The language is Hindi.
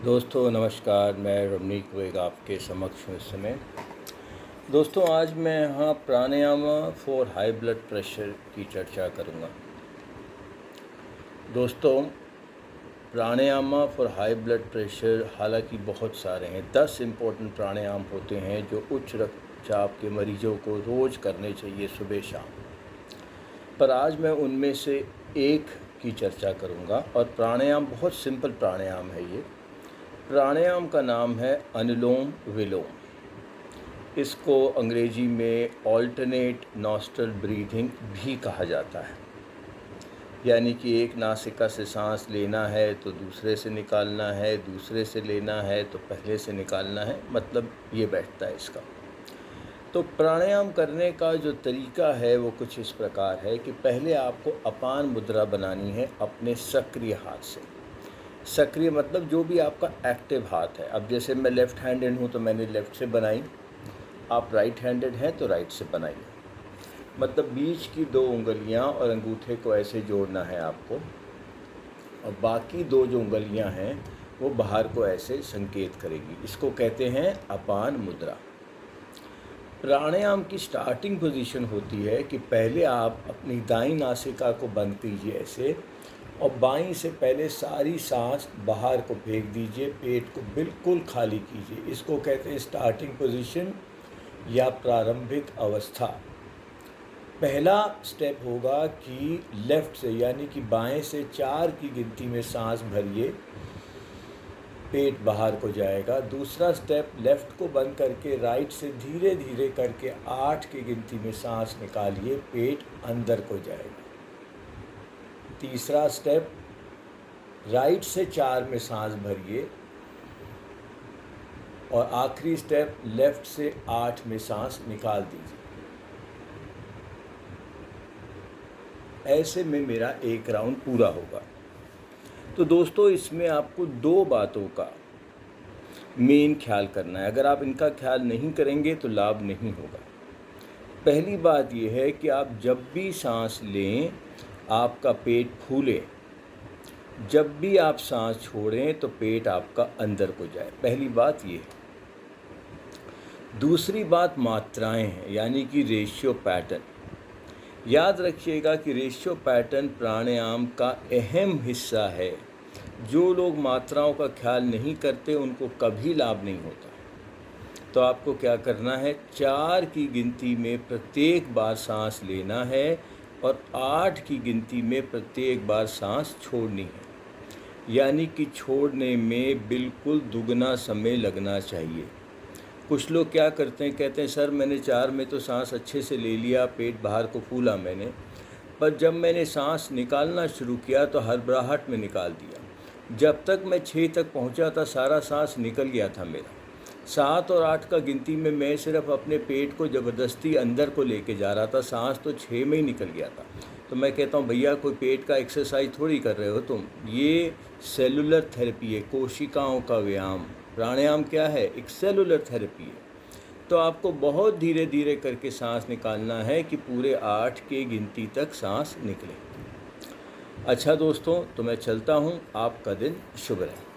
दोस्तों नमस्कार, मैं रमनीक वेग आपके समक्ष हूँ इस समय। दोस्तों आज मैं यहाँ प्राणायाम फॉर हाई ब्लड प्रेशर की चर्चा करूँगा। दोस्तों प्राणायाम फॉर हाई ब्लड प्रेशर हालांकि बहुत सारे हैं, 10 इम्पोर्टेंट प्राणायाम होते हैं जो उच्च रक्तचाप के मरीजों को रोज़ करने चाहिए सुबह शाम। पर आज मैं उनमें से एक की चर्चा करूँगा और प्राणायाम बहुत सिंपल प्राणायाम है। ये प्राणायाम का नाम है अनुलोम विलोम। इसको अंग्रेजी में ऑल्टरनेट नॉस्ट्रल ब्रीथिंग भी कहा जाता है, यानी कि एक नासिका से सांस लेना है तो दूसरे से निकालना है, दूसरे से लेना है तो पहले से निकालना है, मतलब ये बैठता है इसका। तो प्राणायाम करने का जो तरीका है वो कुछ इस प्रकार है कि पहले आपको अपान मुद्रा बनानी है अपने सक्रिय हाथ से। सक्रिय मतलब जो भी आपका एक्टिव हाथ है। अब जैसे मैं लेफ़्ट हैंडेड हूँ तो मैंने लेफ़्ट से बनाई, आप राइट हैंडेड हैं तो राइट से बनाइए। मतलब बीच की 2 उंगलियाँ और अंगूठे को ऐसे जोड़ना है आपको, और बाकी 2 जो उंगलियाँ हैं वो बाहर को ऐसे संकेत करेगी। इसको कहते हैं अपान मुद्रा। प्राणायाम की स्टार्टिंग पोजीशन होती है कि पहले आप अपनी दाईं नासिका को बंद कीजिए ऐसे, और बाईं से पहले सारी सांस बाहर को फेंक दीजिए, पेट को बिल्कुल खाली कीजिए। इसको कहते हैं स्टार्टिंग पोजीशन या प्रारंभिक अवस्था। पहला स्टेप होगा कि लेफ़्ट से यानी कि बाएं से 4 की गिनती में सांस भरिए, पेट बाहर को जाएगा। दूसरा स्टेप लेफ़्ट को बंद करके राइट से धीरे धीरे करके 8 की गिनती में सांस निकालिए, पेट अंदर को जाएगा। तीसरा स्टेप राइट से 4 में सांस भरिए, और आखिरी स्टेप लेफ़्ट से 8 में सांस निकाल दीजिए। ऐसे में मेरा एक राउंड पूरा होगा। तो दोस्तों इसमें आपको 2 बातों का मेन ख्याल करना है। अगर आप इनका ख्याल नहीं करेंगे तो लाभ नहीं होगा। पहली बात यह है कि आप जब भी सांस लें आपका पेट फूले, जब भी आप सांस छोड़ें तो पेट आपका अंदर को जाए। पहली बात ये है। दूसरी बात मात्राएं हैं, यानी कि रेशियो पैटर्न। याद रखिएगा कि रेशियो पैटर्न प्राणायाम का अहम हिस्सा है। जो लोग मात्राओं का ख्याल नहीं करते उनको कभी लाभ नहीं होता। तो आपको क्या करना है, 4 की गिनती में प्रत्येक बार सांस लेना है और 8 की गिनती में प्रत्येक बार सांस छोड़नी है। यानी कि छोड़ने में बिल्कुल दुगना समय लगना चाहिए। कुछ लोग क्या करते हैं, कहते हैं सर मैंने 4 में तो सांस अच्छे से ले लिया, पेट बाहर को फूला मैंने, पर जब मैंने सांस निकालना शुरू किया तो हड़बड़ाहट में निकाल दिया। जब तक मैं 6 तक पहुंचा था सारा सांस निकल गया था मेरा। 7 और 8 का गिनती में मैं सिर्फ अपने पेट को ज़बरदस्ती अंदर को लेके जा रहा था, सांस तो 6 में ही निकल गया था। तो मैं कहता हूँ भैया कोई पेट का एक्सरसाइज थोड़ी कर रहे हो तुम, ये सेलुलर थेरेपी है, कोशिकाओं का व्यायाम। प्राणायाम क्या है, एक सेलुलर थेरेपी है। तो आपको बहुत धीरे धीरे करके सांस निकालना है कि पूरे 8 के गिनती तक सांस निकले। अच्छा दोस्तों, तो मैं चलता हूँ, आपका दिन शुभ रहे।